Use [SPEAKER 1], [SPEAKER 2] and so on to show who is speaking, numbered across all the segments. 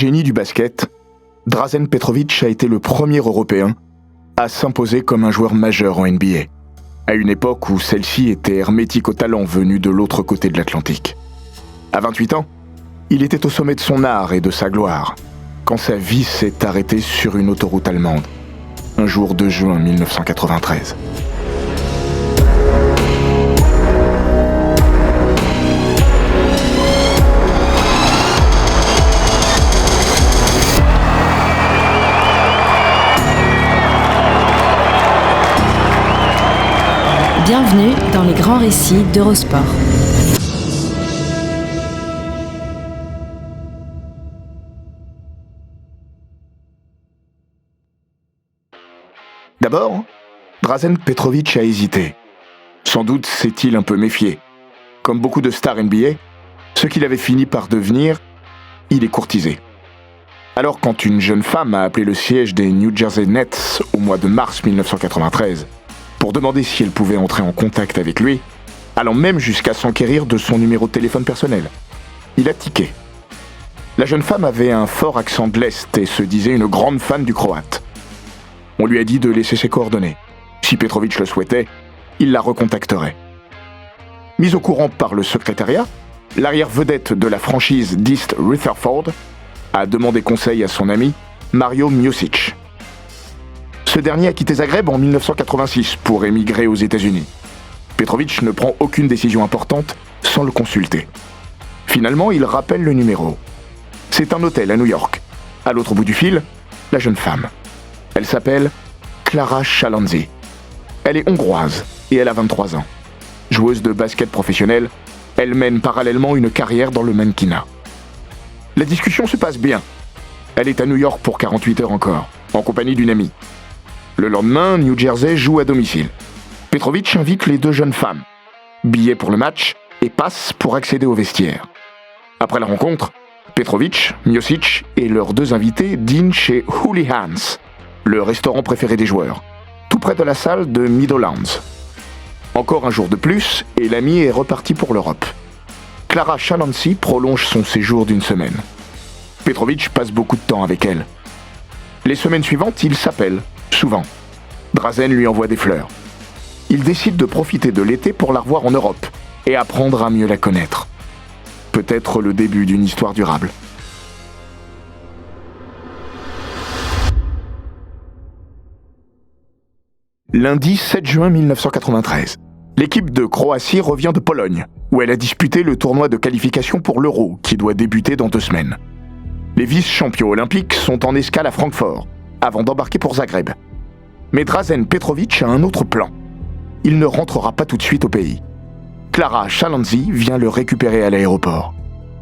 [SPEAKER 1] Génie du basket, Dražen Petrović a été le premier Européen à s'imposer comme un joueur majeur en NBA, à une époque où celle-ci était hermétique aux talents venus de l'autre côté de l'Atlantique. À 28 ans, il était au sommet de son art et de sa gloire, quand sa vie s'est arrêtée sur une autoroute allemande, un jour de juin 1993.
[SPEAKER 2] Bienvenue dans les grands récits d'Eurosport.
[SPEAKER 1] D'abord, Dražen Petrović a hésité. Sans doute s'est-il un peu méfié. Comme beaucoup de stars NBA, ce qu'il avait fini par devenir, il est courtisé. Alors quand une jeune femme a appelé le siège des New Jersey Nets au mois de mars 1993 pour demander si elle pouvait entrer en contact avec lui, allant même jusqu'à s'enquérir de son numéro de téléphone personnel, il a tiqué. La jeune femme avait un fort accent de l'Est et se disait une grande fan du Croate. On lui a dit de laisser ses coordonnées. Si Petrović le souhaitait, il la recontacterait. Mis au courant par le secrétariat, l'arrière-vedette de la franchise d'East Rutherford a demandé conseil à son ami Mario Micić. Ce dernier a quitté Zagreb en 1986 pour émigrer aux États-Unis. Petrović ne prend aucune décision importante sans le consulter. Finalement, il rappelle le numéro. C'est un hôtel à New York. À l'autre bout du fil, la jeune femme. Elle s'appelle Klára Chalándzí. Elle est hongroise et elle a 23 ans. Joueuse de basket professionnelle, elle mène parallèlement une carrière dans le mannequinat. La discussion se passe bien. Elle est à New York pour 48 heures encore, en compagnie d'une amie. Le lendemain, New Jersey joue à domicile. Petrović invite les deux jeunes femmes. Billets pour le match et passe pour accéder au vestiaire. Après la rencontre, Petrović, Micić et leurs deux invités dînent chez Hooligans, le restaurant préféré des joueurs, tout près de la salle de Meadowlands. Encore un jour de plus et l'ami est reparti pour l'Europe. Klára Chalándzí prolonge son séjour d'une semaine. Petrović passe beaucoup de temps avec elle. Les semaines suivantes, ils s'appellent, souvent. Dražen lui envoie des fleurs. Il décide de profiter de l'été pour la revoir en Europe et apprendre à mieux la connaître. Peut-être le début d'une histoire durable. Lundi 7 juin 1993. L'équipe de Croatie revient de Pologne, où elle a disputé le tournoi de qualification pour l'Euro, qui doit débuter dans 2 semaines. Les vice-champions olympiques sont en escale à Francfort, avant d'embarquer pour Zagreb. Mais Dražen Petrović a un autre plan. Il ne rentrera pas tout de suite au pays. Klára Chalándzí vient le récupérer à l'aéroport.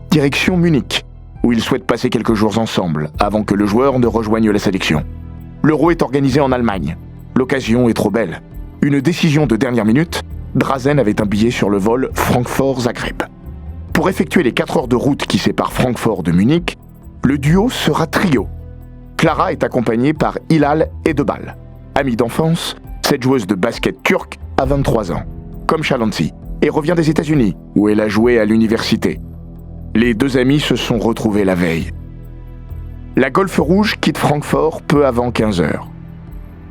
[SPEAKER 1] Direction Munich, où ils souhaitent passer quelques jours ensemble, avant que le joueur ne rejoigne la sélection. L'Euro est organisé en Allemagne. L'occasion est trop belle. Une décision de dernière minute, Dražen avait un billet sur le vol Francfort-Zagreb. Pour effectuer les 4 heures de route qui séparent Francfort de Munich, le duo sera trio. Klára est accompagnée par Hilal Edebal. Amie d'enfance, cette joueuse de basket turque a 23 ans, comme Chalándzí, et revient des États-Unis, où elle a joué à l'université. Les deux amis se sont retrouvés la veille. La Golfe Rouge quitte Francfort peu avant 15 heures.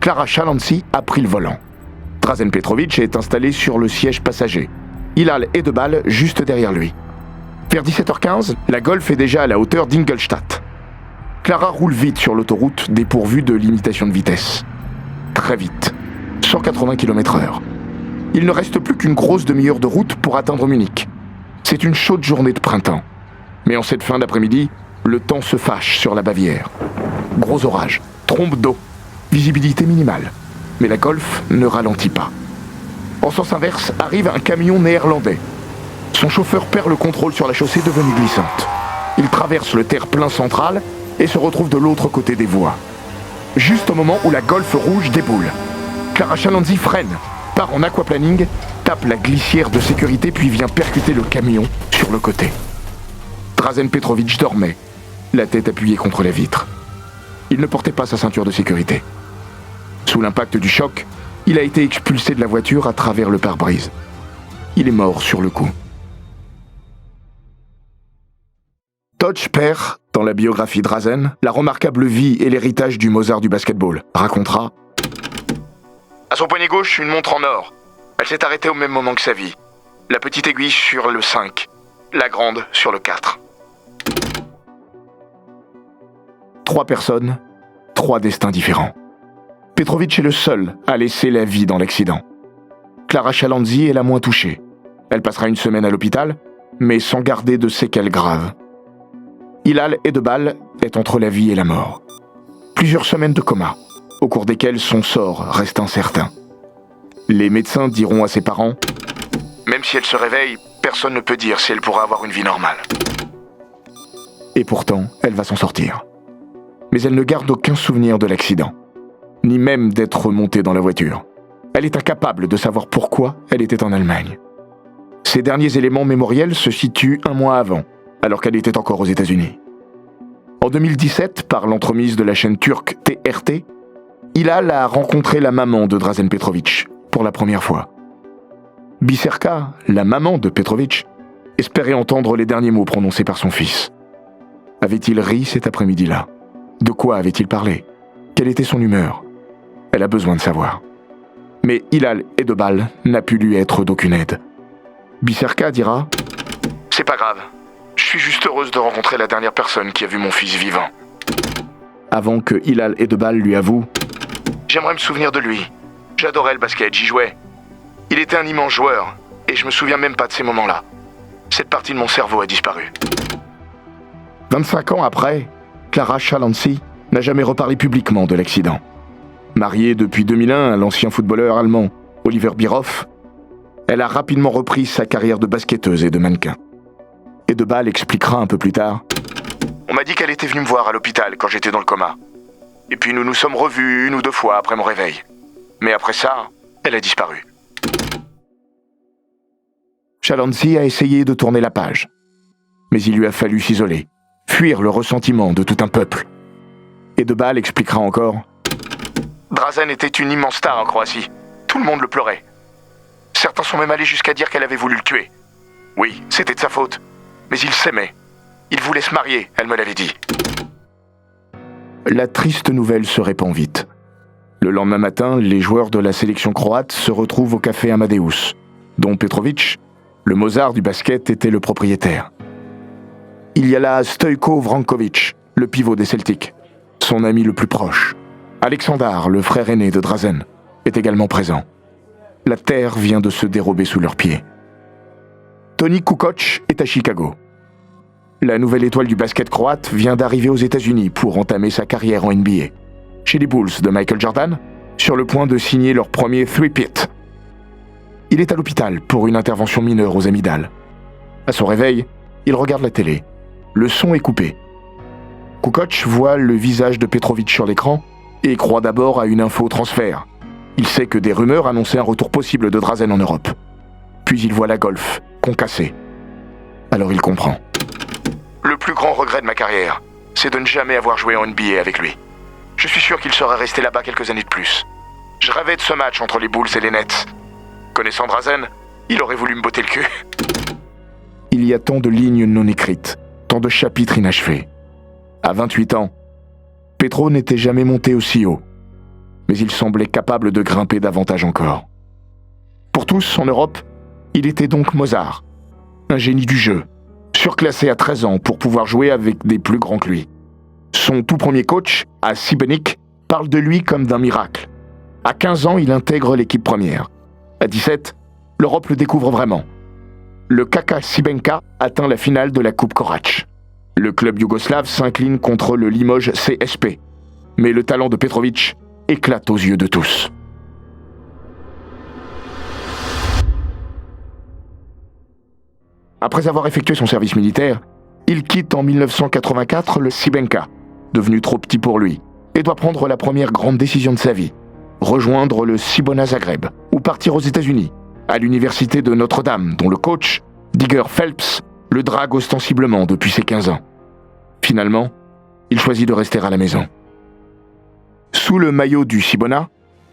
[SPEAKER 1] Klára Chalándzí a pris le volant. Dražen Petrović est installé sur le siège passager. Hilal Edebal juste derrière lui. Vers 17h15, la Golf est déjà à la hauteur d'Ingolstadt. Klára roule vite sur l'autoroute dépourvue de limitation de vitesse. Très vite, 180 km/h. Il ne reste plus qu'une grosse demi-heure de route pour atteindre Munich. C'est une chaude journée de printemps. Mais en cette fin d'après-midi, le temps se fâche sur la Bavière. Gros orage, trombe d'eau, visibilité minimale. Mais la Golf ne ralentit pas. En sens inverse, arrive un camion néerlandais. Son chauffeur perd le contrôle sur la chaussée devenue glissante. Il traverse le terre-plein central et se retrouve de l'autre côté des voies. Juste au moment où la Golfe Rouge déboule. Klára Chalándzí freine, part en aquaplaning, tape la glissière de sécurité puis vient percuter le camion sur le côté. Dražen Petrović dormait, la tête appuyée contre la vitre. Il ne portait pas sa ceinture de sécurité. Sous l'impact du choc, il a été expulsé de la voiture à travers le pare-brise. Il est mort sur le coup. Kukoc perd, dans la biographie Drazen, la remarquable vie et l'héritage du Mozart du basketball. Racontera: à son poignet gauche, une montre en or. Elle s'est arrêtée au même moment que sa vie. La petite aiguille sur le 5, la grande sur le 4. 3 personnes, 3 destins différents. Petrovic est le seul à laisser la vie dans l'accident. Clara Chalanzi est la moins touchée. Elle passera une semaine à l'hôpital, mais sans garder de séquelles graves. Hilal Edebal est entre la vie et la mort. Plusieurs semaines de coma, au cours desquelles son sort reste incertain. Les médecins diront à ses parents: même si elle se réveille, personne ne peut dire si elle pourra avoir une vie normale. Et pourtant, elle va s'en sortir. Mais elle ne garde aucun souvenir de l'accident, ni même d'être montée dans la voiture. Elle est incapable de savoir pourquoi elle était en Allemagne. Ces derniers éléments mémoriels se situent un mois avant, alors qu'elle était encore aux États-Unis. En 2017, par l'entremise de la chaîne turque TRT, Hilal a rencontré la maman de Drazen Petrovic pour la première fois. Biserka, la maman de Petrovic, espérait entendre les derniers mots prononcés par son fils. Avait-il ri cet après-midi-là? De quoi avait-il parlé? Quelle était son humeur? Elle a besoin de savoir. Mais Hilal Edebal n'a pu lui être d'aucune aide. Biserka dira: c'est pas grave, je suis juste heureuse de rencontrer la dernière personne qui a vu mon fils vivant. Avant que Hilal Edebal lui avoue: j'aimerais me souvenir de lui. J'adorais le basket, j'y jouais. Il était un immense joueur, et je me souviens même pas de ces moments-là. Cette partie de mon cerveau a disparu. 25 ans après, Clara Chalanzi n'a jamais reparlé publiquement de l'accident. Mariée depuis 2001 à l'ancien footballeur allemand Oliver Bierhoff, elle a rapidement repris sa carrière de basketteuse et de mannequin. Edebal expliquera un peu plus tard: on m'a dit qu'elle était venue me voir à l'hôpital quand j'étais dans le coma. Et puis nous nous sommes revus 1 ou 2 fois après mon réveil. Mais après ça, elle a disparu. Chalanzi a essayé de tourner la page. Mais il lui a fallu s'isoler, fuir le ressentiment de tout un peuple. Edebal expliquera encore: Drazen était une immense star en Croatie. Tout le monde le pleurait. Certains sont même allés jusqu'à dire qu'elle avait voulu le tuer. Oui, c'était de sa faute. Mais il s'aimait. Il voulait se marier, elle me l'avait dit. La triste nouvelle se répand vite. Le lendemain matin, les joueurs de la sélection croate se retrouvent au café Amadeus, dont Petrovic, le Mozart du basket, était le propriétaire. Il y a là Stojko Vrankovic, le pivot des Celtics, son ami le plus proche. Aleksandar, le frère aîné de Drazen, est également présent. La terre vient de se dérober sous leurs pieds. Toni Kukoc est à Chicago. La nouvelle étoile du basket croate vient d'arriver aux États-Unis pour entamer sa carrière en NBA. Chez les Bulls de Michael Jordan, sur le point de signer leur premier three-peat. Il est à l'hôpital pour une intervention mineure aux amygdales. À son réveil, il regarde la télé. Le son est coupé. Kukoc voit le visage de Petrovic sur l'écran et croit d'abord à une info transfert. Il sait que des rumeurs annonçaient un retour possible de Drazen en Europe. Puis il voit la golf, concassée. Alors il comprend. Le plus grand regret de ma carrière, c'est de ne jamais avoir joué en NBA avec lui. Je suis sûr qu'il serait resté là-bas quelques années de plus. Je rêvais de ce match entre les Bulls et les Nets. Connaissant Drazen, il aurait voulu me botter le cul. Il y a tant de lignes non écrites, tant de chapitres inachevés. À 28 ans, Petro n'était jamais monté aussi haut, mais il semblait capable de grimper davantage encore. Pour tous, en Europe, il était donc Mozart, un génie du jeu, surclassé à 13 ans pour pouvoir jouer avec des plus grands que lui. Son tout premier coach, à Šibenik, parle de lui comme d'un miracle. À 15 ans, il intègre l'équipe première. À 17, l'Europe le découvre vraiment. Le KK Šibenka atteint la finale de la Coupe Korac. Le club yougoslave s'incline contre le Limoges CSP. Mais le talent de Petrovic éclate aux yeux de tous. Après avoir effectué son service militaire, il quitte en 1984 le Šibenka, devenu trop petit pour lui, et doit prendre la première grande décision de sa vie, rejoindre le Cibona Zagreb, ou partir aux États-Unis, à l'université de Notre-Dame, dont le coach, Digger Phelps, le drague ostensiblement depuis ses 15 ans. Finalement, il choisit de rester à la maison. Sous le maillot du Cibona,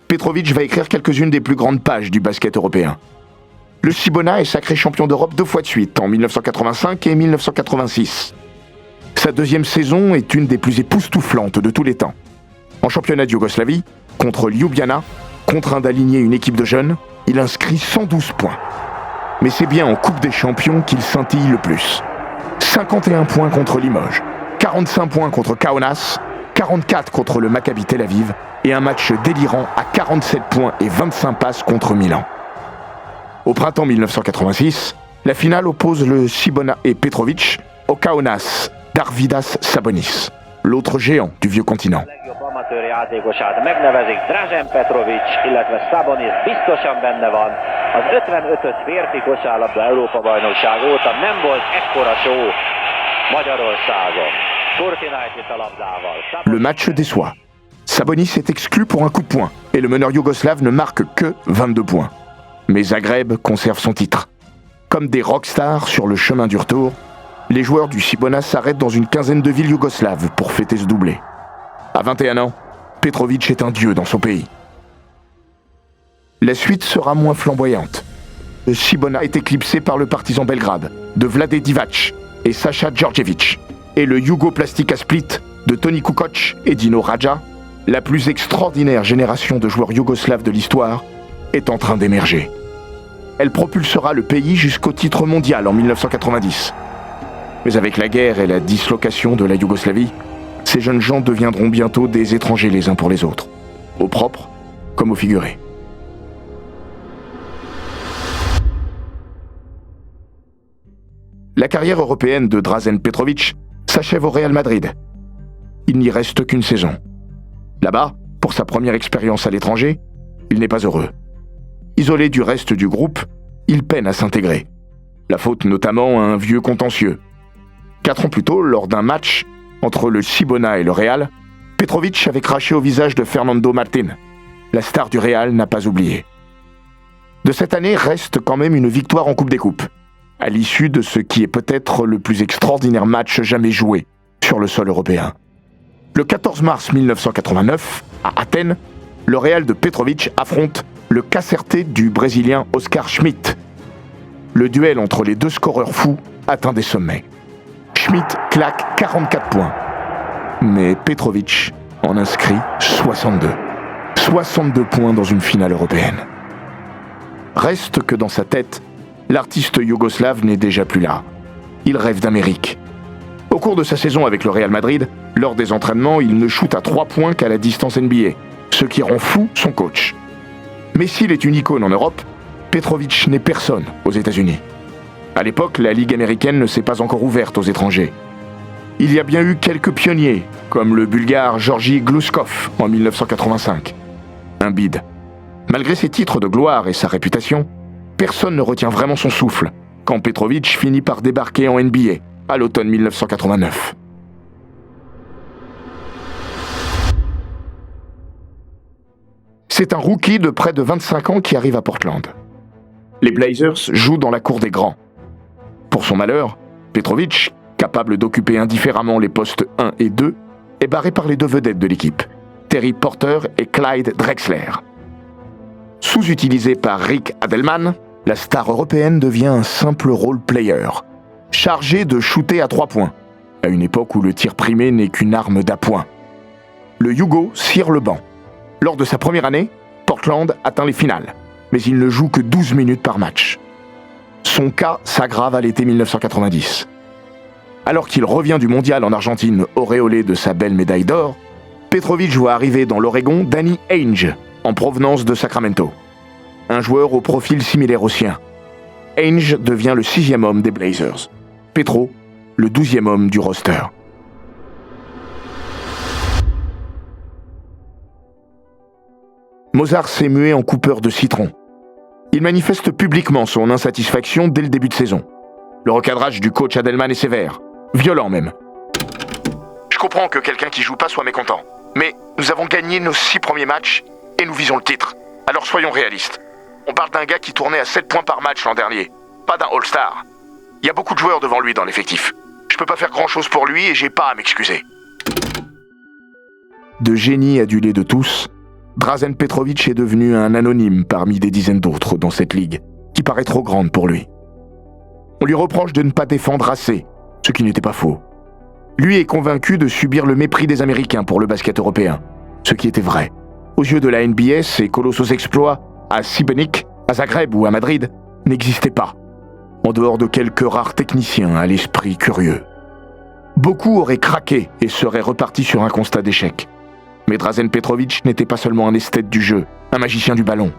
[SPEAKER 1] Petrovic va écrire quelques-unes des plus grandes pages du basket européen. Le Cibona est sacré champion d'Europe 2 fois de suite, en 1985 et 1986. Sa deuxième saison est une des plus époustouflantes de tous les temps. En championnat de Yougoslavie, contre Ljubljana, contraint d'aligner une équipe de jeunes, il inscrit 112 points. Mais c'est bien en Coupe des Champions qu'il scintille le plus. 51 points contre Limoges, 45 points contre Kaunas, 44 contre le Maccabi Tel Aviv et un match délirant à 47 points et 25 passes contre Milan. Au printemps 1986, la finale oppose le Cibona et Petrovic au Kaunas d'Arvidas Sabonis, l'autre géant du vieux continent.
[SPEAKER 3] Amatőr játékosát megnevezik, Dražen Petrovic, illetve Sabonis biztosan benne van. Az 55-ös férfi kosárlabda Európa-bajnokság óta nem volt ekkora show Magyarországon. Fortnite a labdával.
[SPEAKER 1] Le match déçoit. Sabonis est exclu pour un coup de poing et le meneur yougoslave ne marque que 22 points. Mais Zagreb conserve son titre. Comme des rockstars sur le chemin du retour, les joueurs du Cibona s'arrêtent dans une quinzaine de villes yougoslaves pour fêter ce doublé. À 21 ans, Petrovic est un dieu dans son pays. La suite sera moins flamboyante. Le Cibona est éclipsé par le Partizan Belgrade de Vlade Divac et Saša Djordjevic et le Jugoplastika Split de Toni Kukoc et Dino Radja, la plus extraordinaire génération de joueurs yougoslaves de l'histoire, est en train d'émerger. Elle propulsera le pays jusqu'au titre mondial en 1990. Mais avec la guerre et la dislocation de la Yougoslavie, ces jeunes gens deviendront bientôt des étrangers les uns pour les autres, au propre comme au figuré. La carrière européenne de Dražen Petrovic s'achève au Real Madrid. Il n'y reste qu'une saison. Là-bas, pour sa première expérience à l'étranger, il n'est pas heureux. Isolé du reste du groupe, il peine à s'intégrer. La faute notamment à un vieux contentieux. 4 ans plus tôt, lors d'un match entre le Cibona et le Real, Petrovic avait craché au visage de Fernando Martín. La star du Real n'a pas oublié. De cette année reste quand même une victoire en Coupe des Coupes, à l'issue de ce qui est peut-être le plus extraordinaire match jamais joué sur le sol européen. Le 14 mars 1989, à Athènes, le Real de Petrovic affronte le Caserta du Brésilien Oscar Schmidt. Le duel entre les deux scoreurs fous atteint des sommets. Schmidt claque 44 points, mais Petrovic en inscrit 62. 62 points dans une finale européenne. Reste que dans sa tête, l'artiste yougoslave n'est déjà plus là. Il rêve d'Amérique. Au cours de sa saison avec le Real Madrid, lors des entraînements, il ne shoot à 3 points qu'à la distance NBA, ce qui rend fou son coach. Mais s'il est une icône en Europe, Petrovic n'est personne aux États-Unis. À l'époque, la Ligue américaine ne s'est pas encore ouverte aux étrangers. Il y a bien eu quelques pionniers, comme le Bulgare Georgi Gluskov en 1985. Un bide. Malgré ses titres de gloire et sa réputation, personne ne retient vraiment son souffle quand Petrovic finit par débarquer en NBA à l'automne 1989. C'est un rookie de près de 25 ans qui arrive à Portland. Les Blazers jouent dans la cour des grands. Pour son malheur, Petrovic, capable d'occuper indifféremment les postes 1 et 2, est barré par les deux vedettes de l'équipe, Terry Porter et Clyde Drexler. Sous-utilisé par Rick Adelman, la star européenne devient un simple role player, chargé de shooter à 3 points, à une époque où le tir primé n'est qu'une arme d'appoint. Le Yougo cire le banc. Lors de sa première année, Portland atteint les finales, mais il ne joue que 12 minutes par match. Son cas s'aggrave à l'été 1990. Alors qu'il revient du mondial en Argentine auréolé de sa belle médaille d'or, Petrovic voit arriver dans l'Oregon Danny Ainge, en provenance de Sacramento. Un joueur au profil similaire au sien. Ainge devient le 6e homme des Blazers. Petro, le 12e homme du roster. Mozart s'est mué en coupeur de citron. Il manifeste publiquement son insatisfaction dès le début de saison. Le recadrage du coach Adelman est sévère, violent même. Je comprends que quelqu'un qui joue pas soit mécontent, mais nous avons gagné nos 6 premiers matchs et nous visons le titre. Alors soyons réalistes. On parle d'un gars qui tournait à 7 points par match l'an dernier, pas d'un All-Star. Il y a beaucoup de joueurs devant lui dans l'effectif. Je peux pas faire grand-chose pour lui et j'ai pas à m'excuser. De génie adulé de tous, Dražen Petrovic est devenu un anonyme parmi des dizaines d'autres dans cette ligue, qui paraît trop grande pour lui. On lui reproche de ne pas défendre assez, ce qui n'était pas faux. Lui est convaincu de subir le mépris des Américains pour le basket européen. Ce qui était vrai. Aux yeux de la NBA, ces colossaux exploits, à Šibenik, à Zagreb ou à Madrid, n'existaient pas, en dehors de quelques rares techniciens à l'esprit curieux. Beaucoup auraient craqué et seraient repartis sur un constat d'échec. Mais Dražen Petrović n'était pas seulement un esthète du jeu, un magicien du ballon.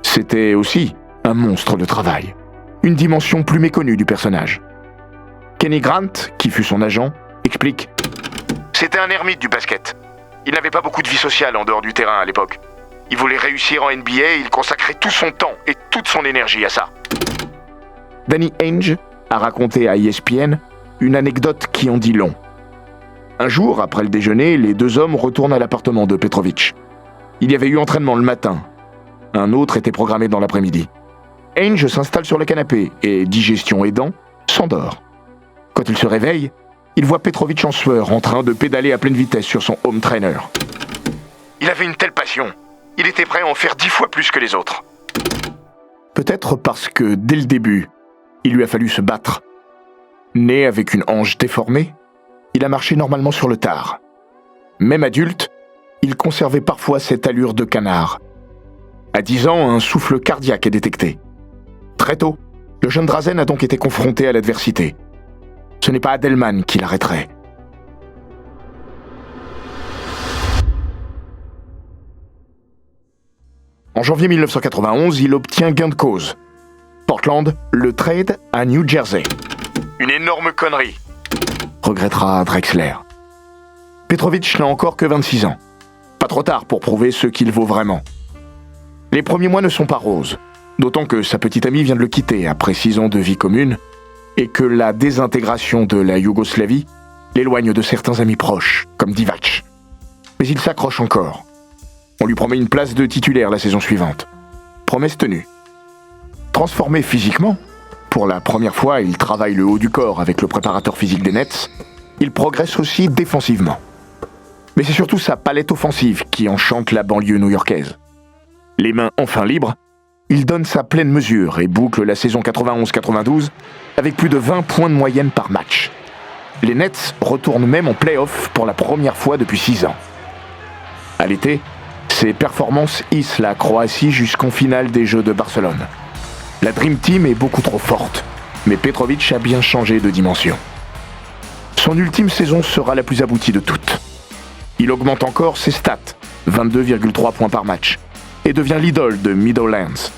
[SPEAKER 1] C'était aussi un monstre de travail, une dimension plus méconnue du personnage. Kenny Grant, qui fut son agent, explique « C'était un ermite du basket. Il n'avait pas beaucoup de vie sociale en dehors du terrain à l'époque. Il voulait réussir en NBA et il consacrait tout son temps et toute son énergie à ça. » Danny Ainge a raconté à ESPN une anecdote qui en dit long. Un jour, après le déjeuner, les deux hommes retournent à l'appartement de Petrović. Il y avait eu entraînement le matin. Un autre était programmé dans l'après-midi. Ainge s'installe sur le canapé et, digestion aidant, s'endort. Quand il se réveille, il voit Petrović en sueur en train de pédaler à pleine vitesse sur son home trainer. Il avait une telle passion. Il était prêt à en faire 10 fois plus que les autres. Peut-être parce que, dès le début, il lui a fallu se battre. Né avec une hanche déformée, il a marché normalement sur le tard. Même adulte, il conservait parfois cette allure de canard. À 10 ans, un souffle cardiaque est détecté. Très tôt, le jeune Dražen a donc été confronté à l'adversité. Ce n'est pas Adelman qui l'arrêterait. En janvier 1991, il obtient gain de cause. Portland le trade à New Jersey. Une énorme connerie, regrettera Drexler. Petrović n'a encore que 26 ans. Pas trop tard pour prouver ce qu'il vaut vraiment. Les premiers mois ne sont pas roses, d'autant que sa petite amie vient de le quitter après 6 ans de vie commune et que la désintégration de la Yougoslavie l'éloigne de certains amis proches, comme Divac. Mais il s'accroche encore. On lui promet une place de titulaire la saison suivante. Promesse tenue. Transformé physiquement, pour la première fois, il travaille le haut du corps avec le préparateur physique des Nets. Il progresse aussi défensivement. Mais c'est surtout sa palette offensive qui enchante la banlieue new-yorkaise. Les mains enfin libres, il donne sa pleine mesure et boucle la saison 91-92 avec plus de 20 points de moyenne par match. Les Nets retournent même en play-off pour la première fois depuis 6 ans. À l'été, ses performances hissent la Croatie jusqu'en finale des Jeux de Barcelone. La Dream Team est beaucoup trop forte, mais Petrović a bien changé de dimension. Son ultime saison sera la plus aboutie de toutes. Il augmente encore ses stats, 22,3 points par match, et devient l'idole de Meadowlands.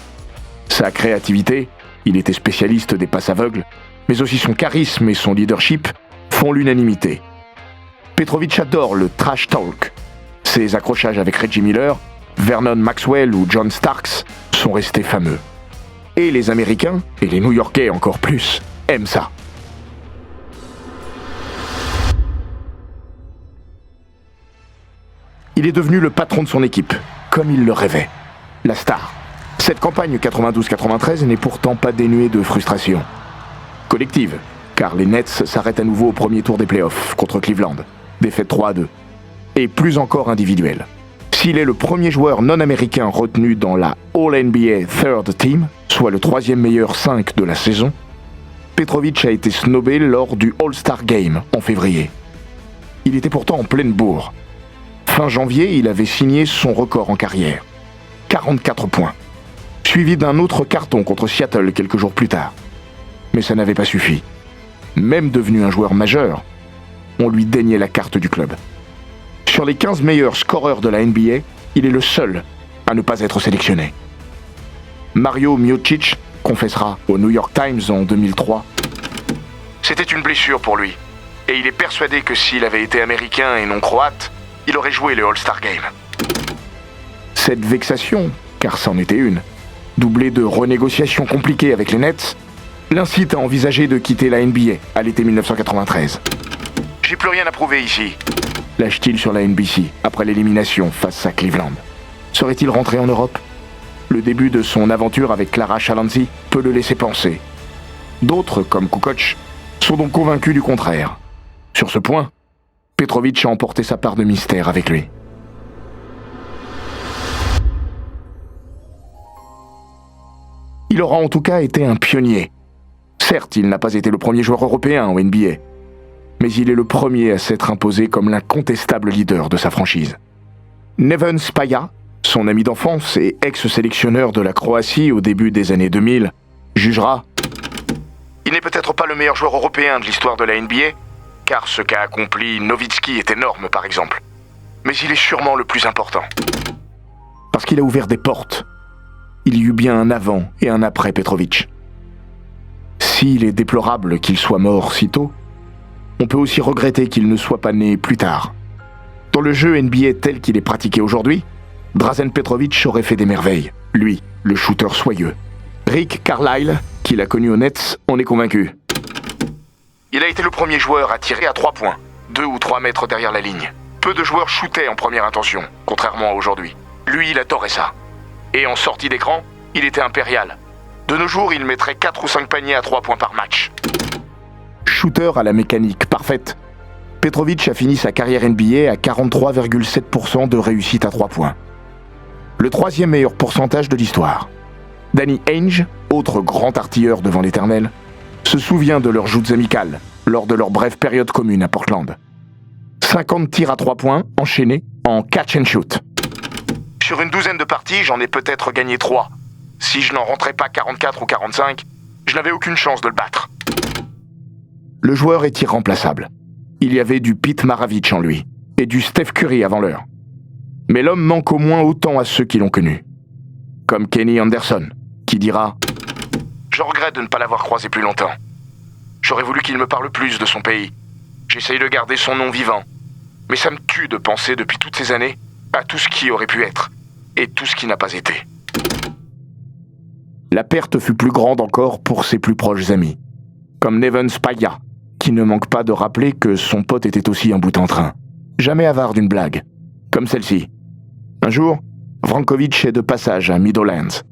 [SPEAKER 1] Sa créativité, il était spécialiste des passes aveugles, mais aussi son charisme et son leadership font l'unanimité. Petrović adore le trash talk. Ses accrochages avec Reggie Miller, Vernon Maxwell ou John Starks sont restés fameux. Et les Américains, et les New-Yorkais encore plus, aiment ça. Il est devenu le patron de son équipe, comme il le rêvait. La star. Cette campagne 92-93 n'est pourtant pas dénuée de frustration. Collective, car les Nets s'arrêtent à nouveau au premier tour des playoffs contre Cleveland. Défaite 3-2. Et plus encore individuelle. S'il est le premier joueur non-américain retenu dans la All-NBA Third Team, soit le 3e meilleur 5 de la saison, Petrović a été snobé lors du All-Star Game en février. Il était pourtant en pleine bourre. Fin janvier, il avait signé son record en carrière. 44 points. Suivi d'un autre carton contre Seattle quelques jours plus tard. Mais ça n'avait pas suffi. Même devenu un joueur majeur, on lui daignait la carte du club. Sur les 15 meilleurs scoreurs de la NBA, il est le seul à ne pas être sélectionné. Mario Micic confessera au New York Times en 2003 « C'était une blessure pour lui, et il est persuadé que s'il avait été américain et non croate, il aurait joué le All-Star Game. » Cette vexation, car c'en était une, doublée de renégociations compliquées avec les Nets, l'incite à envisager de quitter la NBA à l'été 1993. « J'ai plus rien à prouver ici », lâche-t-il sur la NBC après l'élimination face à Cleveland. Serait-il rentré en Europe ? Le début de son aventure avec Clara Chalanzi peut le laisser penser. D'autres, comme Kukoc, sont donc convaincus du contraire. Sur ce point, Petrović a emporté sa part de mystère avec lui. Il aura en tout cas été un pionnier. Certes, il n'a pas été le premier joueur européen en NBA. mais il est le premier à s'être imposé comme l'incontestable leader de sa franchise. Neven Spaja, son ami d'enfance et ex-sélectionneur de la Croatie au début des années 2000, jugera « Il n'est peut-être pas le meilleur joueur européen de l'histoire de la NBA, car ce qu'a accompli Nowitzki est énorme par exemple. Mais il est sûrement le plus important. Parce qu'il a ouvert des portes. Il y eut bien un avant et un après Petrovic. S'il est déplorable qu'il soit mort si tôt, on peut aussi regretter qu'il ne soit pas né plus tard. Dans le jeu NBA tel qu'il est pratiqué aujourd'hui, Dražen Petrovic aurait fait des merveilles, lui, le shooter soyeux. Rick Carlisle, qui l'a connu aux Nets, en est convaincu. Il a été le premier joueur à tirer à 3 points, 2 ou 3 mètres derrière la ligne. Peu de joueurs shootaient en première intention, contrairement à aujourd'hui. Lui, il adorait ça. Et en sortie d'écran, il était impérial. De nos jours, il mettrait 4 ou 5 paniers à 3 points par match. Shooter à la mécanique parfaite, Petrovic a fini sa carrière NBA à 43,7% de réussite à 3 points. Le 3e meilleur pourcentage de l'histoire. Danny Ainge, autre grand artilleur devant l'éternel, se souvient de leurs joutes amicales lors de leur brève période commune à Portland. 50 tirs à 3 points enchaînés en catch and shoot. Sur une douzaine de parties, j'en ai peut-être gagné 3. Si je n'en rentrais pas 44 ou 45, je n'avais aucune chance de le battre. Le joueur est irremplaçable. Il y avait du Pete Maravich en lui, et du Steph Curry avant l'heure. Mais l'homme manque au moins autant à ceux qui l'ont connu. Comme Kenny Anderson, qui dira « Je regrette de ne pas l'avoir croisé plus longtemps. J'aurais voulu qu'il me parle plus de son pays. J'essaye de garder son nom vivant. Mais ça me tue de penser depuis toutes ces années à tout ce qui aurait pu être, et tout ce qui n'a pas été. » La perte fut plus grande encore pour ses plus proches amis, comme Neven Spaja, qui ne manque pas de rappeler que son pote était aussi un bout en train, jamais avare d'une blague, comme celle-ci. Un jour, Vrankovic est de passage à Meadowlands.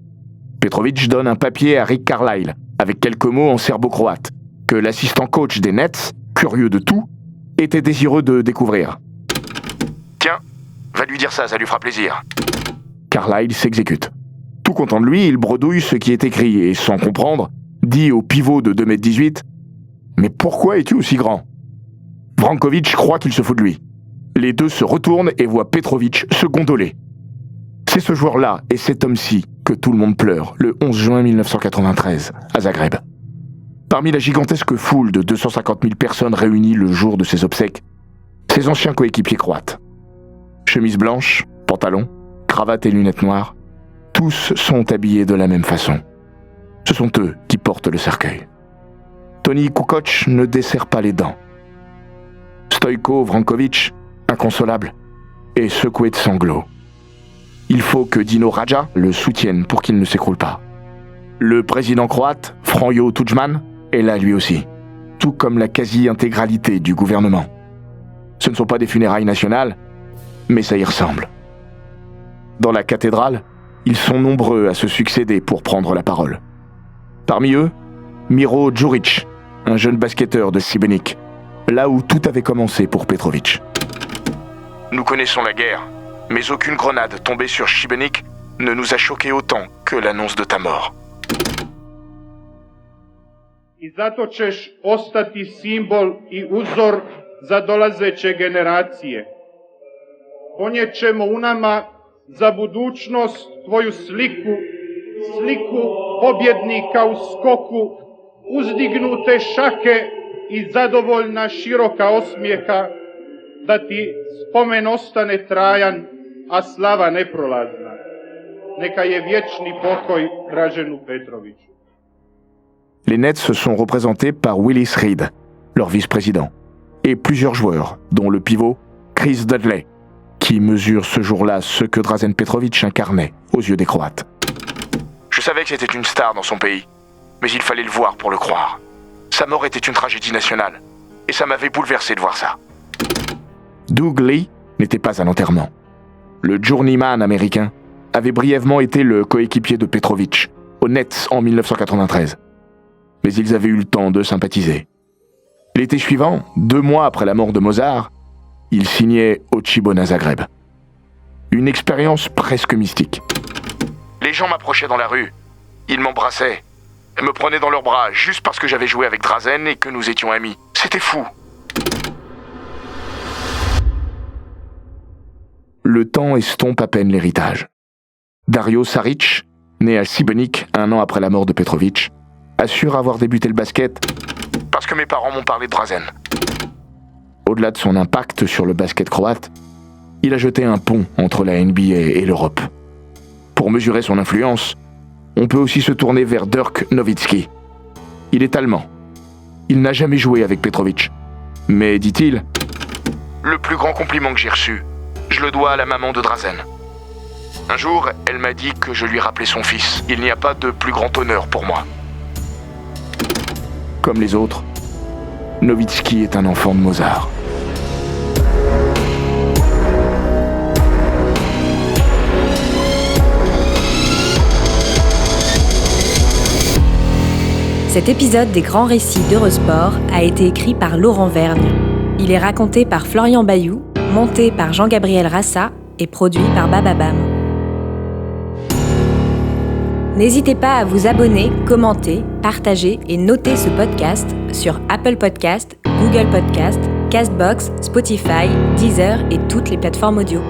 [SPEAKER 1] Petrovic donne un papier à Rick Carlisle, avec quelques mots en serbo-croate, que l'assistant coach des Nets, curieux de tout, était désireux de découvrir. « Tiens, va lui dire ça lui fera plaisir. » Carlisle s'exécute. Tout content de lui, il bredouille ce qui est écrit et, sans comprendre, dit au pivot de 2,18 m « Mais pourquoi es-tu aussi grand ?» Vrankovic croit qu'il se fout de lui. Les deux se retournent et voient Petrovic se gondoler. C'est ce joueur-là et cet homme-ci que tout le monde pleure le 11 juin 1993 à Zagreb. Parmi la gigantesque foule de 250 000 personnes réunies le jour de ses obsèques, ses anciens coéquipiers croates. Chemise blanche, pantalon, cravate et lunettes noires, tous sont habillés de la même façon. Ce sont eux qui portent le cercueil. Toni Kukoc ne desserre pas les dents. Stojko Vrankovic, inconsolable, est secoué de sanglots. Il faut que Dino Radja le soutienne pour qu'il ne s'écroule pas. Le président croate, Franjo Tudjman, est là lui aussi, tout comme la quasi-intégralité du gouvernement. Ce ne sont pas des funérailles nationales, mais ça y ressemble. Dans la cathédrale, ils sont nombreux à se succéder pour prendre la parole. Parmi eux, Miro Djuric, un jeune basketteur de Šibenik, là où tout avait commencé pour Petrovic. Nous connaissons la guerre, mais aucune grenade tombée sur Šibenik ne nous a choqué autant que l'annonce de ta mort.
[SPEAKER 4] I zato ćeš ostati simbol i uzor za dolazeće generacije. Ponijet ćemo u nama za budućnost tvoju sliku, sliku pobjednika u skoku, uzdignute šake i zadovoljna široka osmijeha, da ti spomen ostane trajan, a slava neprolazna. Neka je vječni pokoj Draženu Petroviću.
[SPEAKER 1] Les Nets se sont représentés par Willis Reed, leur vice-président, et plusieurs joueurs, dont le pivot Chris Dudley, qui mesure ce jour-là ce que Dražen Petrovic incarnait aux yeux des Croates. Je savais que c'était une star dans son pays, mais il fallait le voir pour le croire. Sa mort était une tragédie nationale, et ça m'avait bouleversé de voir ça. Doug Lee n'était pas à l'enterrement. Le journeyman américain avait brièvement été le coéquipier de Petrovic, aux Nets en 1993. Mais ils avaient eu le temps de sympathiser. L'été suivant, 2 mois après la mort de Mozart, il signait au Cibona Zagreb. Une expérience presque mystique. Les gens m'approchaient dans la rue, ils m'embrassaient, me prenaient dans leurs bras juste parce que j'avais joué avec Dražen et que nous étions amis. C'était fou. Le temps estompe à peine l'héritage. Dario Saric, né à Šibenik 1 an après la mort de Petrovic, assure avoir débuté le basket parce que mes parents m'ont parlé de Drazen. Au-delà de son impact sur le basket croate, il a jeté un pont entre la NBA et l'Europe. Pour mesurer son influence, on peut aussi se tourner vers Dirk Nowitzki. Il est allemand. Il n'a jamais joué avec Petrovic. Mais, dit-il, le plus grand compliment que j'ai reçu, je le dois à la maman de Drazen. Un jour, elle m'a dit que je lui rappelais son fils. Il n'y a pas de plus grand honneur pour moi. Comme les autres, Nowitzki est un enfant de Mozart.
[SPEAKER 2] Cet épisode des Grands Récits d'Eurosport a été écrit par Laurent Vergne. Il est raconté par Florian Bayou, monté par Jean-Gabriel Rassa et produit par Bababam. N'hésitez pas à vous abonner, commenter, partager et noter ce podcast sur Apple Podcast, Google Podcast, Castbox, Spotify, Deezer et toutes les plateformes audio.